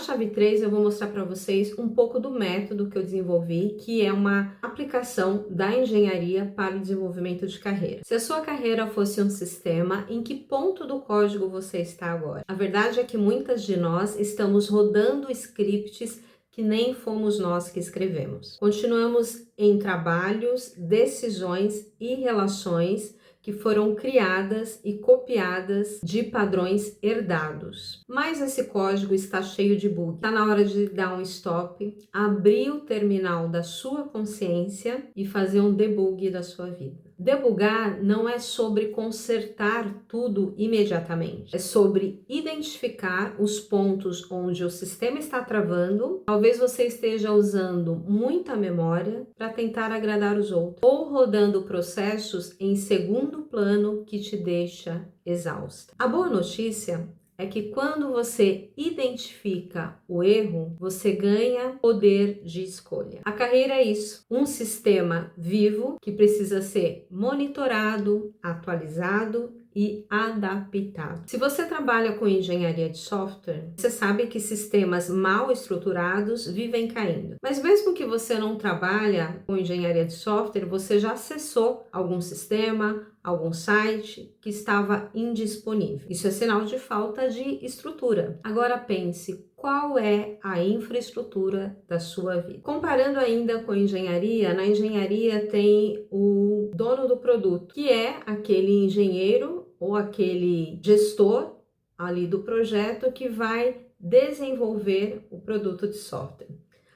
chave 3 eu vou mostrar para vocês um pouco do método que eu desenvolvi, que é uma aplicação da engenharia para o desenvolvimento de carreira. Se a sua carreira fosse um sistema, em que ponto do código você está agora? A verdade é que muitas de nós estamos rodando scripts que nem fomos nós que escrevemos. Continuamos em trabalhos, decisões e relações que foram criadas e copiadas de padrões herdados. Mas esse código está cheio de bugs. Está na hora de dar um stop, abrir o terminal da sua consciência e fazer um debug da sua vida. Debugar não é sobre consertar tudo imediatamente, é sobre identificar os pontos onde o sistema está travando. Talvez você esteja usando muita memória para tentar agradar os outros, ou rodando processos em segundo plano que te deixa exausta. A boa notícia é que quando você identifica o erro, você ganha poder de escolha. A carreira é isso, um sistema vivo que precisa ser monitorado, atualizado e adaptado. Se você trabalha com engenharia de software, você sabe que sistemas mal estruturados vivem caindo. Mas mesmo que você não trabalha com engenharia de software, você já acessou algum sistema, algum site que estava indisponível. Isso é sinal de falta de estrutura. Agora pense, qual é a infraestrutura da sua vida? Comparando ainda com a engenharia, na engenharia tem o dono do produto, que é aquele engenheiro ou aquele gestor ali do projeto que vai desenvolver o produto de software.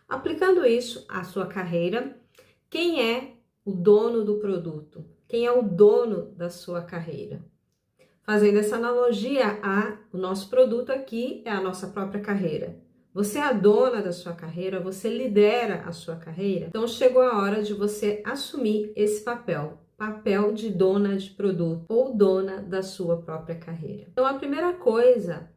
Aplicando isso à sua carreira, quem é o dono do produto? Quem é o dono da sua carreira? Fazendo essa analogia o nosso produto aqui é a nossa própria carreira. Você é a dona da sua carreira, você lidera a sua carreira. Então chegou a hora de você assumir esse papel de dona de produto ou dona da sua própria carreira. Então a primeira coisa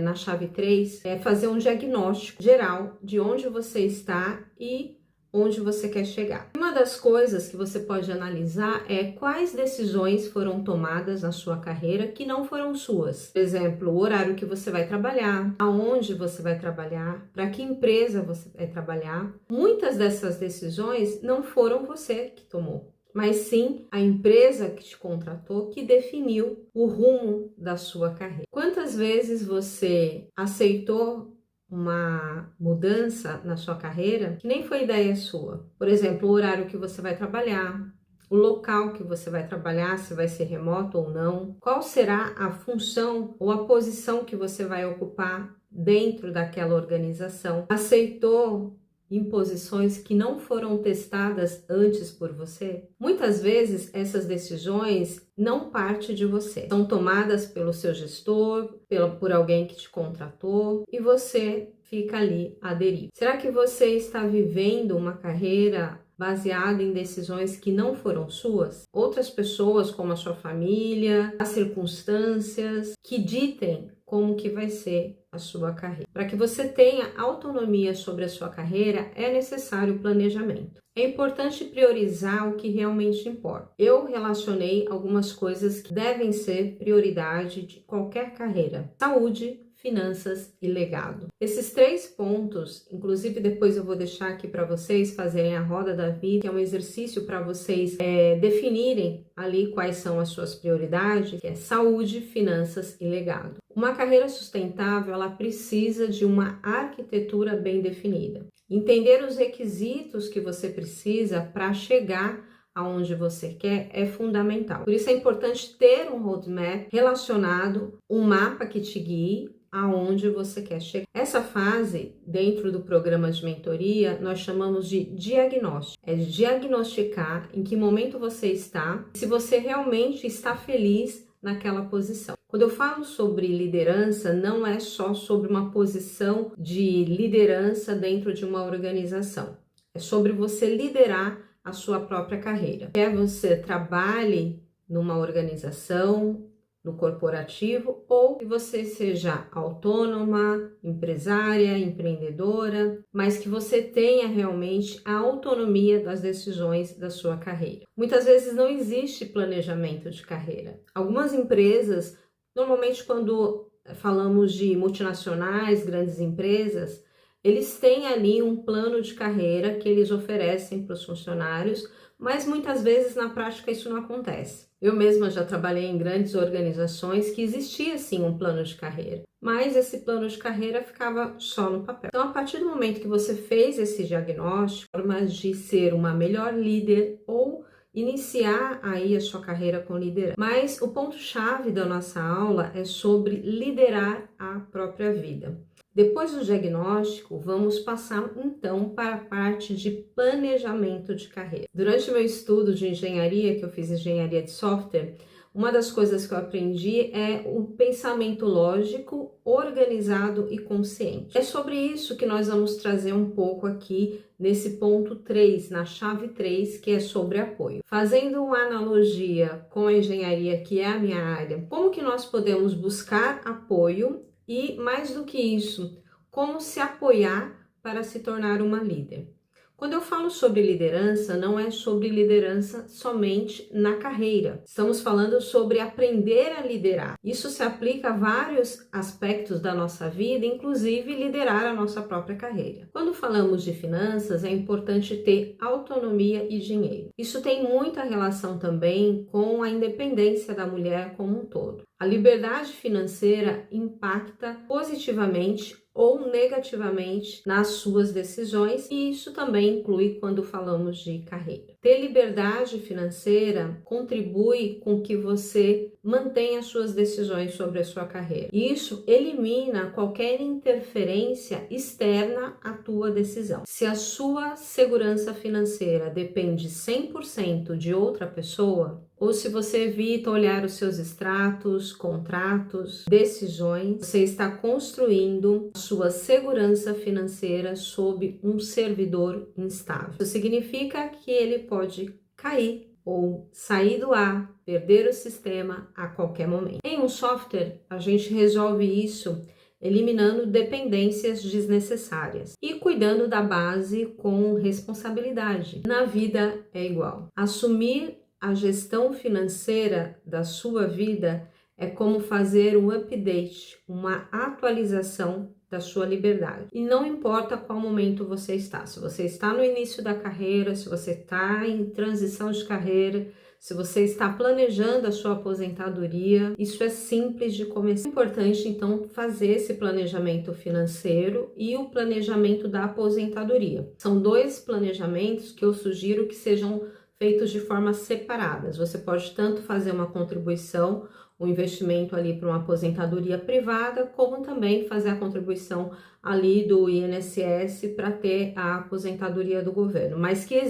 na chave 3 é fazer um diagnóstico geral de onde você está e onde você quer chegar. Uma das coisas que você pode analisar é quais decisões foram tomadas na sua carreira que não foram suas. Por exemplo, o horário que você vai trabalhar, aonde você vai trabalhar, para que empresa você vai trabalhar. Muitas dessas decisões não foram você que tomou, mas sim a empresa que te contratou, que definiu o rumo da sua carreira. Quantas vezes você aceitou uma mudança na sua carreira que nem foi ideia sua? Por exemplo, o horário que você vai trabalhar, o local que você vai trabalhar, se vai ser remoto ou não, qual será a função ou a posição que você vai ocupar dentro daquela organização. Aceitou imposições que não foram testadas antes por você? Muitas vezes essas decisões não partem de você, são tomadas pelo seu gestor, por alguém que te contratou e você fica ali à deriva. Será que você está vivendo uma carreira baseada em decisões que não foram suas? Outras pessoas, como a sua família, as circunstâncias, que ditem como que vai ser a sua carreira. Para que você tenha autonomia sobre a sua carreira, é necessário planejamento. É importante priorizar o que realmente importa. Eu relacionei algumas coisas que devem ser prioridade de qualquer carreira: saúde, finanças e legado. Esses 3 pontos, inclusive depois eu vou deixar aqui para vocês fazerem a roda da vida, que é um exercício para vocês definirem ali quais são as suas prioridades, que é saúde, finanças e legado. Uma carreira sustentável, ela precisa de uma arquitetura bem definida. Entender os requisitos que você precisa para chegar aonde você quer é fundamental. Por isso é importante ter um roadmap relacionado, um mapa que te guie aonde você quer chegar. Essa fase, dentro do programa de mentoria, nós chamamos de diagnóstico. É de diagnosticar em que momento você está, se você realmente está feliz naquela posição. Quando eu falo sobre liderança, não é só sobre uma posição de liderança dentro de uma organização. É sobre você liderar a sua própria carreira. Quer você trabalhe numa organização, no corporativo, ou que você seja autônoma, empresária, empreendedora, mas que você tenha realmente a autonomia das decisões da sua carreira. Muitas vezes não existe planejamento de carreira. Algumas empresas, normalmente quando falamos de multinacionais, grandes empresas, eles têm ali um plano de carreira que eles oferecem para os funcionários, mas muitas vezes na prática isso não acontece. Eu mesma já trabalhei em grandes organizações que existia sim um plano de carreira, mas esse plano de carreira ficava só no papel. Então, a partir do momento que você fez esse diagnóstico, formas de ser uma melhor líder ou iniciar aí a sua carreira com liderança. Mas o ponto-chave da nossa aula é sobre liderar a própria vida. Depois do diagnóstico, vamos passar então para a parte de planejamento de carreira. Durante o meu estudo de engenharia, que eu fiz engenharia de software, uma das coisas que eu aprendi é o pensamento lógico, organizado e consciente. É sobre isso que nós vamos trazer um pouco aqui nesse ponto 3, na chave 3, que é sobre apoio. Fazendo uma analogia com a engenharia, que é a minha área, como que nós podemos buscar apoio e, mais do que isso, como se apoiar para se tornar uma líder? Quando eu falo sobre liderança, não é sobre liderança somente na carreira. Estamos falando sobre aprender a liderar. Isso se aplica a vários aspectos da nossa vida, inclusive liderar a nossa própria carreira. Quando falamos de finanças, é importante ter autonomia e dinheiro. Isso tem muita relação também com a independência da mulher como um todo. A liberdade financeira impacta positivamente ou negativamente nas suas decisões, e isso também inclui quando falamos de carreira. Ter liberdade financeira contribui com que você mantenha suas decisões sobre a sua carreira. Isso elimina qualquer interferência externa à tua decisão. Se a sua segurança financeira depende 100% de outra pessoa, ou se você evita olhar os seus extratos, contratos, decisões, você está construindo a sua segurança financeira sob um servidor instável. Isso significa que ele pode cair ou sair do ar, perder o sistema a qualquer momento. Em um software, a gente resolve isso eliminando dependências desnecessárias e cuidando da base com responsabilidade. Na vida é igual. Assumir a gestão financeira da sua vida é como fazer um update, uma atualização da sua liberdade. E não importa qual momento você está, se você está no início da carreira, se você está em transição de carreira, se você está planejando a sua aposentadoria, isso é simples de começar. É importante, então, fazer esse planejamento financeiro e o planejamento da aposentadoria. São dois planejamentos que eu sugiro que sejam feitos de formas separadas. Você pode tanto fazer uma contribuição, um investimento ali para uma aposentadoria privada, como também fazer a contribuição ali do INSS para ter a aposentadoria do governo. Mas que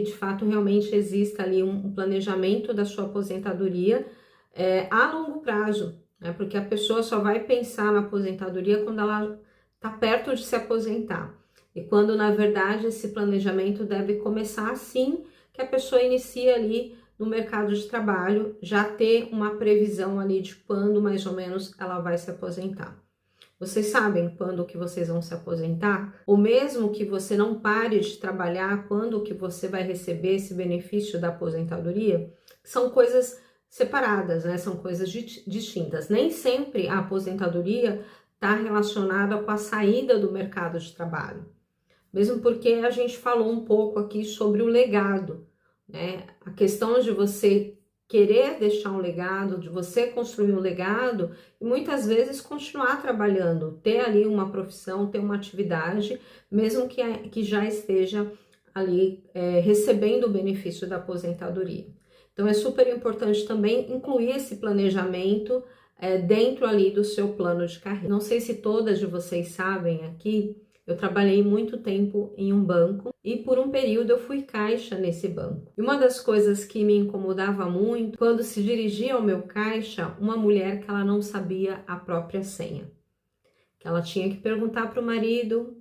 de fato realmente exista ali um planejamento da sua aposentadoria a longo prazo, né? Porque a pessoa só vai pensar na aposentadoria quando ela está perto de se aposentar. E quando, na verdade, esse planejamento deve começar assim que a pessoa inicia ali no mercado de trabalho, já ter uma previsão ali de quando mais ou menos ela vai se aposentar. Vocês sabem quando que vocês vão se aposentar? Ou mesmo que você não pare de trabalhar, quando que você vai receber esse benefício da aposentadoria? São coisas separadas, né? São coisas distintas. Nem sempre a aposentadoria está relacionada com a saída do mercado de trabalho. Mesmo porque a gente falou um pouco aqui sobre o legado, né? A questão de você querer deixar um legado, de você construir um legado e muitas vezes continuar trabalhando, ter ali uma profissão, ter uma atividade, mesmo que já esteja ali recebendo o benefício da aposentadoria. Então é super importante também incluir esse planejamento dentro ali do seu plano de carreira. Não sei se todas de vocês sabem aqui, eu trabalhei muito tempo em um banco e por um período eu fui caixa nesse banco. E uma das coisas que me incomodava muito, quando se dirigia ao meu caixa, uma mulher que ela não sabia a própria senha. Que ela tinha que perguntar para o marido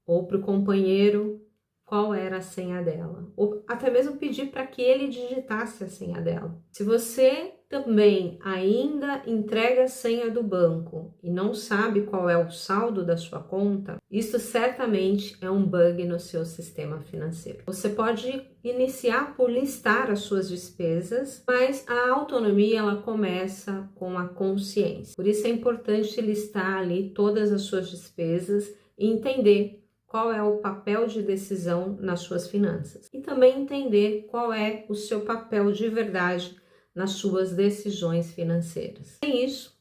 ou para o companheiro qual era a senha dela. Ou até mesmo pedir para que ele digitasse a senha dela. Se você também ainda entrega a senha do banco e não sabe qual é o saldo da sua conta, isso certamente é um bug no seu sistema financeiro. Você pode iniciar por listar as suas despesas, mas a autonomia ela começa com a consciência. Por isso é importante listar ali todas as suas despesas e entender qual é o papel de decisão nas suas finanças e também entender qual é o seu papel de verdade nas suas decisões financeiras. Sem isso,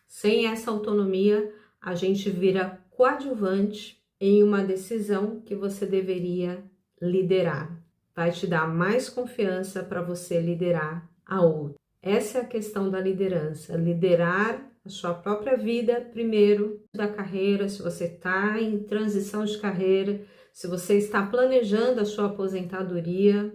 sem essa autonomia, a gente vira coadjuvante em uma decisão que você deveria liderar. Vai te dar mais confiança para você liderar a outra. Essa é a questão da liderança, liderar a sua própria vida primeiro da carreira, se você está em transição de carreira, se você está planejando a sua aposentadoria.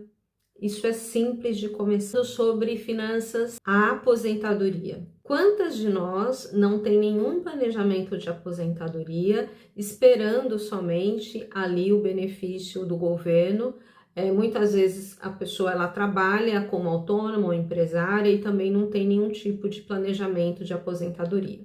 Isso é simples de começar. Sobre finanças, a aposentadoria. Quantas de nós não tem nenhum planejamento de aposentadoria, esperando somente ali o benefício do governo? Muitas vezes a pessoa ela trabalha como autônoma ou empresária e também não tem nenhum tipo de planejamento de aposentadoria.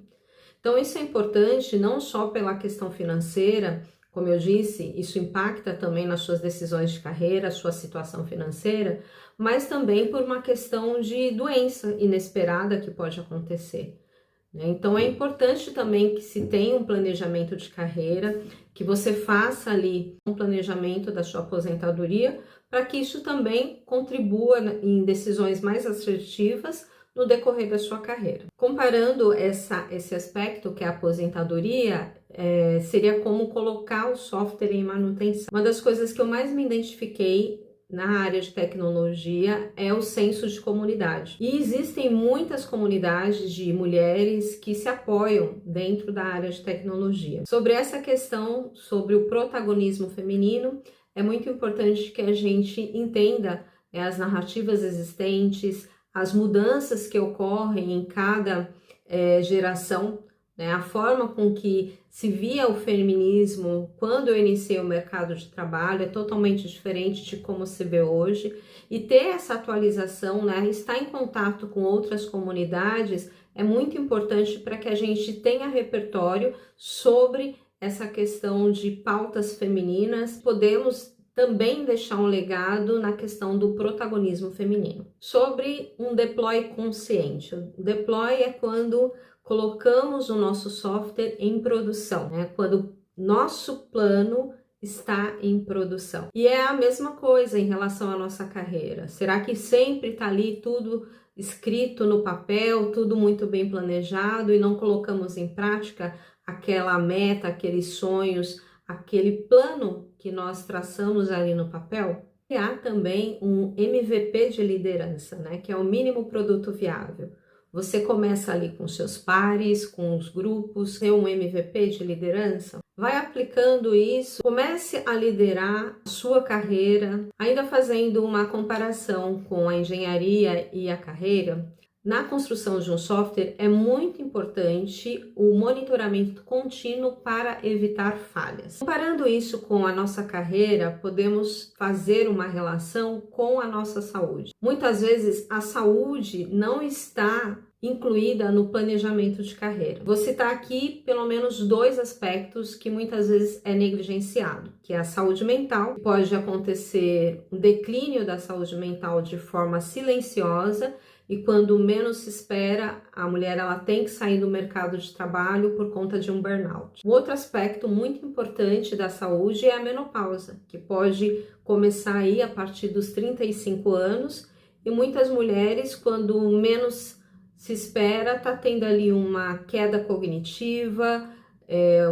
Então isso é importante não só pela questão financeira. Como eu disse, isso impacta também nas suas decisões de carreira, sua situação financeira, mas também por uma questão de doença inesperada que pode acontecer. Então é importante também que se tenha um planejamento de carreira, que você faça ali um planejamento da sua aposentadoria, para que isso também contribua em decisões mais assertivas no decorrer da sua carreira. Comparando esse aspecto que é a aposentadoria, seria como colocar o software em manutenção. Uma das coisas que eu mais me identifiquei na área de tecnologia é o senso de comunidade. E existem muitas comunidades de mulheres que se apoiam dentro da área de tecnologia. Sobre essa questão, sobre o protagonismo feminino, é muito importante que a gente entenda as narrativas existentes, as mudanças que ocorrem em cada geração, né? A forma com que se via o feminismo quando eu iniciei o mercado de trabalho é totalmente diferente de como se vê hoje, e ter essa atualização, né? Estar em contato com outras comunidades é muito importante para que a gente tenha repertório sobre essa questão de pautas femininas. Podemos também deixar um legado na questão do protagonismo feminino. Sobre um deploy consciente. O deploy é quando colocamos o nosso software em produção, né? Quando nosso plano está em produção. E é a mesma coisa em relação à nossa carreira. Será que sempre está ali tudo escrito no papel, tudo muito bem planejado e não colocamos em prática aquela meta, aqueles sonhos, aquele plano que nós traçamos ali no papel? E há também um MVP de liderança, né? Que é o mínimo produto viável. Você começa ali com seus pares, com os grupos, ter um MVP de liderança, vai aplicando isso, comece a liderar a sua carreira, ainda fazendo uma comparação com a engenharia e a carreira. Na construção de um software é muito importante o monitoramento contínuo para evitar falhas. Comparando isso com a nossa carreira, podemos fazer uma relação com a nossa saúde. Muitas vezes a saúde não está incluída no planejamento de carreira. Vou citar aqui pelo menos 2 aspectos que muitas vezes é negligenciado, que é a saúde mental. Pode acontecer um declínio da saúde mental de forma silenciosa, e quando menos se espera, a mulher ela tem que sair do mercado de trabalho por conta de um burnout. Um outro aspecto muito importante da saúde é a menopausa, que pode começar aí a partir dos 35 anos, e muitas mulheres, quando menos se espera, tá tendo ali uma queda cognitiva,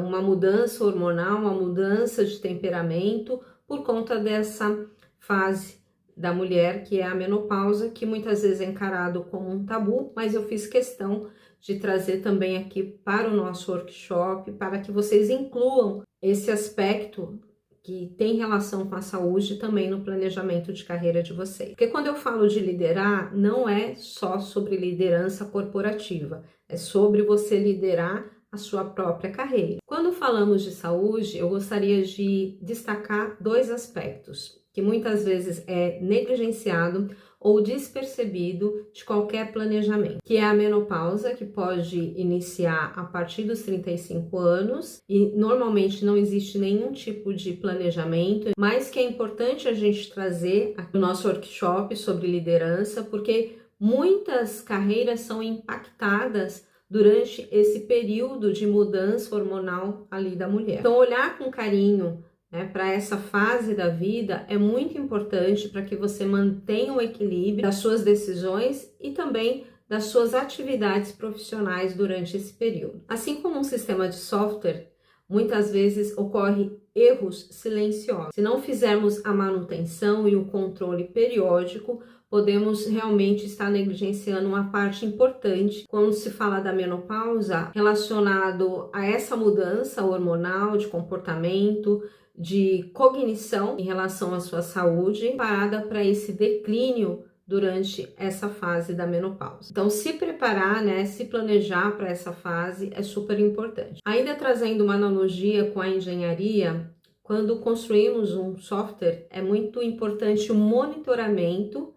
uma mudança hormonal, uma mudança de temperamento por conta dessa fase da mulher, que é a menopausa, que muitas vezes é encarado como um tabu, mas eu fiz questão de trazer também aqui para o nosso workshop, para que vocês incluam esse aspecto que tem relação com a saúde também no planejamento de carreira de vocês. Porque quando eu falo de liderar, não é só sobre liderança corporativa, é sobre você liderar a sua própria carreira. Quando falamos de saúde, eu gostaria de destacar 2 aspectos. que muitas vezes é negligenciado ou despercebido de qualquer planejamento, que é a menopausa, que pode iniciar a partir dos 35 anos e normalmente não existe nenhum tipo de planejamento, mas que é importante a gente trazer no nosso workshop sobre liderança, porque muitas carreiras são impactadas durante esse período de mudança hormonal ali da mulher. Então, olhar com carinho, né, para essa fase da vida é muito importante para que você mantenha o equilíbrio das suas decisões e também das suas atividades profissionais durante esse período. Assim como um sistema de software, muitas vezes ocorre erros silenciosos. Se não fizermos a manutenção e o controle periódico, podemos realmente estar negligenciando uma parte importante quando se fala da menopausa relacionado a essa mudança hormonal de comportamento, de cognição em relação à sua saúde, parada para esse declínio durante essa fase da menopausa. Então, se preparar, né, se planejar para essa fase é super importante. Ainda trazendo uma analogia com a engenharia, quando construímos um software, é muito importante o monitoramento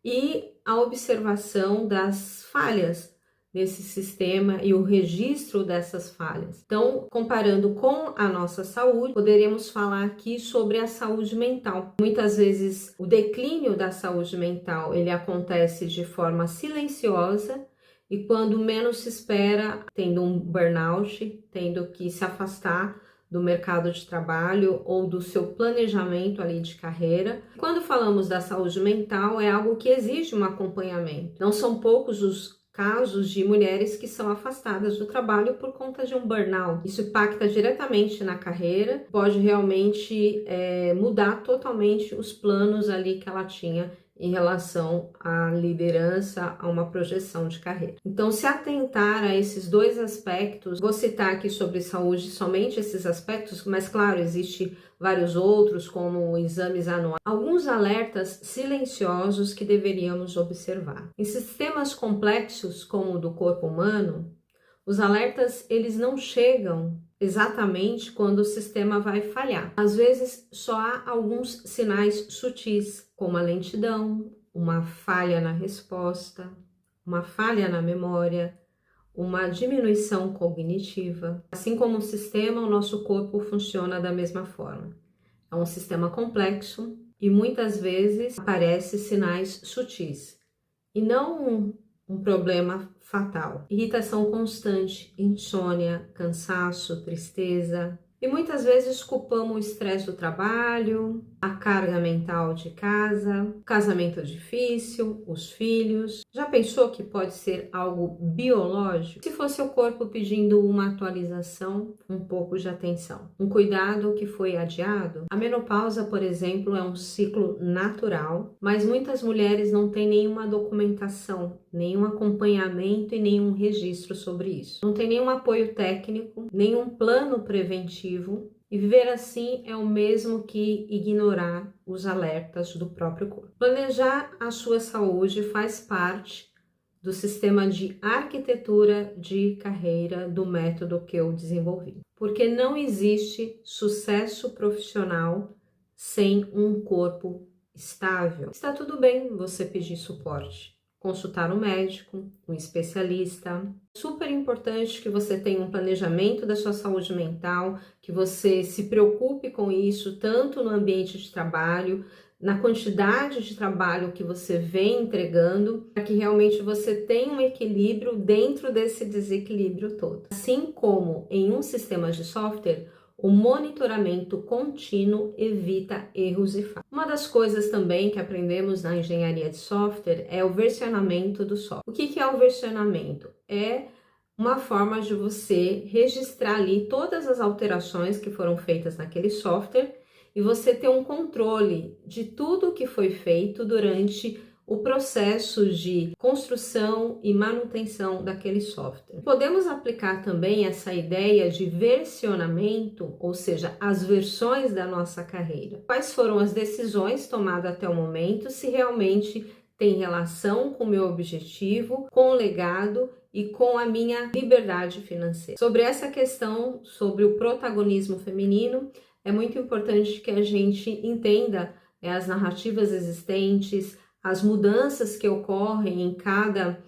e a observação das falhas desse sistema e o registro dessas falhas. Então, comparando com a nossa saúde, poderíamos falar aqui sobre a saúde mental. Muitas vezes o declínio da saúde mental, ele acontece de forma silenciosa e quando menos se espera, tendo um burnout, tendo que se afastar do mercado de trabalho ou do seu planejamento ali de carreira. Quando falamos da saúde mental, é algo que exige um acompanhamento. Não são poucos os casos de mulheres que são afastadas do trabalho por conta de um burnout. Isso impacta diretamente na carreira, pode realmente mudar totalmente os planos ali que ela tinha em relação à liderança, a uma projeção de carreira. Então, se atentar a esses dois aspectos, vou citar aqui sobre saúde somente esses aspectos, mas claro, existe vários outros, como exames anuais, alguns alertas silenciosos que deveríamos observar. Em sistemas complexos como o do corpo humano, os alertas eles não chegam exatamente quando o sistema vai falhar. Às vezes só há alguns sinais sutis, como a lentidão, uma falha na resposta, uma falha na memória, uma diminuição cognitiva. Assim como o sistema, o nosso corpo funciona da mesma forma. É um sistema complexo e muitas vezes aparecem sinais sutis e não um problema fatal. Irritação constante, insônia, cansaço, tristeza. E muitas vezes culpamos o estresse do trabalho, a carga mental de casa, o casamento difícil, os filhos. Já pensou que pode ser algo biológico? Se fosse o corpo pedindo uma atualização, um pouco de atenção, um cuidado que foi adiado? A menopausa, por exemplo, é um ciclo natural, mas muitas mulheres não têm nenhuma documentação, nenhum acompanhamento e nenhum registro sobre isso. Não tem nenhum apoio técnico, nenhum plano preventivo. E viver assim é o mesmo que ignorar os alertas do próprio corpo. Planejar a sua saúde faz parte do sistema de arquitetura de carreira do método que eu desenvolvi. Porque não existe sucesso profissional sem um corpo estável. Está tudo bem você pedir suporte, consultar um médico, um especialista. Super importante que você tenha um planejamento da sua saúde mental, que você se preocupe com isso, tanto no ambiente de trabalho, na quantidade de trabalho que você vem entregando, para que realmente você tenha um equilíbrio dentro desse desequilíbrio todo. Assim como em um sistema de software, o monitoramento contínuo evita erros e falhas. Uma das coisas também que aprendemos na engenharia de software é o versionamento do software. O que é o versionamento? É uma forma de você registrar ali todas as alterações que foram feitas naquele software e você ter um controle de tudo que foi feito durante o processo de construção e manutenção daquele software. Podemos aplicar também essa ideia de versionamento, ou seja, as versões da nossa carreira. Quais foram as decisões tomadas até o momento, se realmente tem relação com o meu objetivo, com o legado e com a minha liberdade financeira. Sobre essa questão, sobre o protagonismo feminino, é muito importante que a gente entenda as narrativas existentes, as mudanças que ocorrem em cada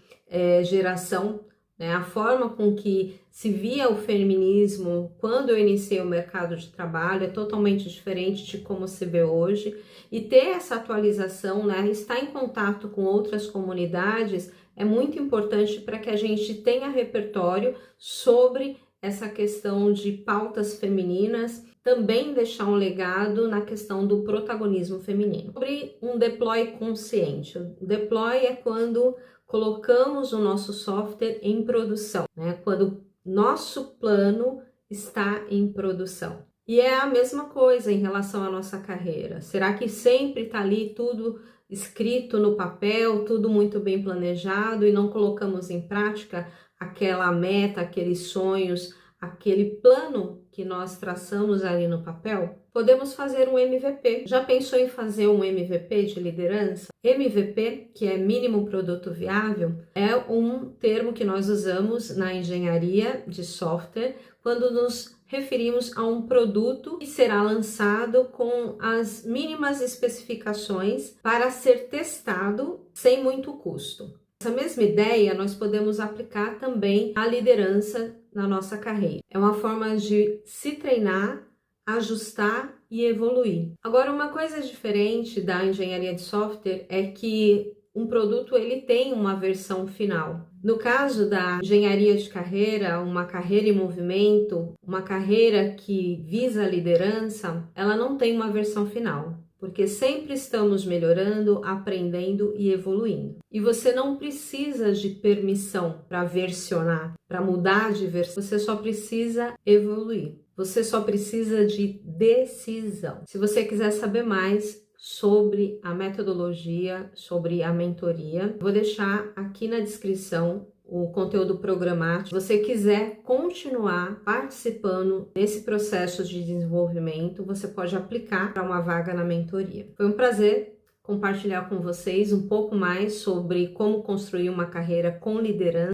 geração, né? A forma com que se via o feminismo quando eu iniciei o mercado de trabalho é totalmente diferente de como se vê hoje, e ter essa atualização, né? Estar em contato com outras comunidades é muito importante para que a gente tenha repertório sobre essa questão de pautas femininas, também deixar um legado na questão do protagonismo feminino. Sobre um deploy consciente. O deploy é quando colocamos o nosso software em produção, né? Quando nosso plano está em produção. E é a mesma coisa em relação à nossa carreira. Será que sempre está ali tudo escrito no papel, tudo muito bem planejado e não colocamos em prática aquela meta, aqueles sonhos, aquele plano que nós traçamos ali no papel? Podemos fazer um MVP. Já pensou em fazer um MVP de liderança? MVP, que é mínimo produto viável, é um termo que nós usamos na engenharia de software quando nos referimos a um produto que será lançado com as mínimas especificações para ser testado sem muito custo. Essa mesma ideia nós podemos aplicar também à liderança na nossa carreira. É uma forma de se treinar, ajustar e evoluir. Agora, uma coisa diferente da engenharia de software é que um produto ele tem uma versão final. No caso da engenharia de carreira, uma carreira em movimento, uma carreira que visa a liderança, ela não tem uma versão final, porque sempre estamos melhorando, aprendendo e evoluindo. E você não precisa de permissão para versionar, para mudar de versão, você só precisa evoluir. Você só precisa de decisão. Se você quiser saber mais sobre a metodologia, sobre a mentoria, vou deixar aqui na descrição o conteúdo programático. Se você quiser continuar participando desse processo de desenvolvimento, você pode aplicar para uma vaga na mentoria. Foi um prazer compartilhar com vocês um pouco mais sobre como construir uma carreira com liderança.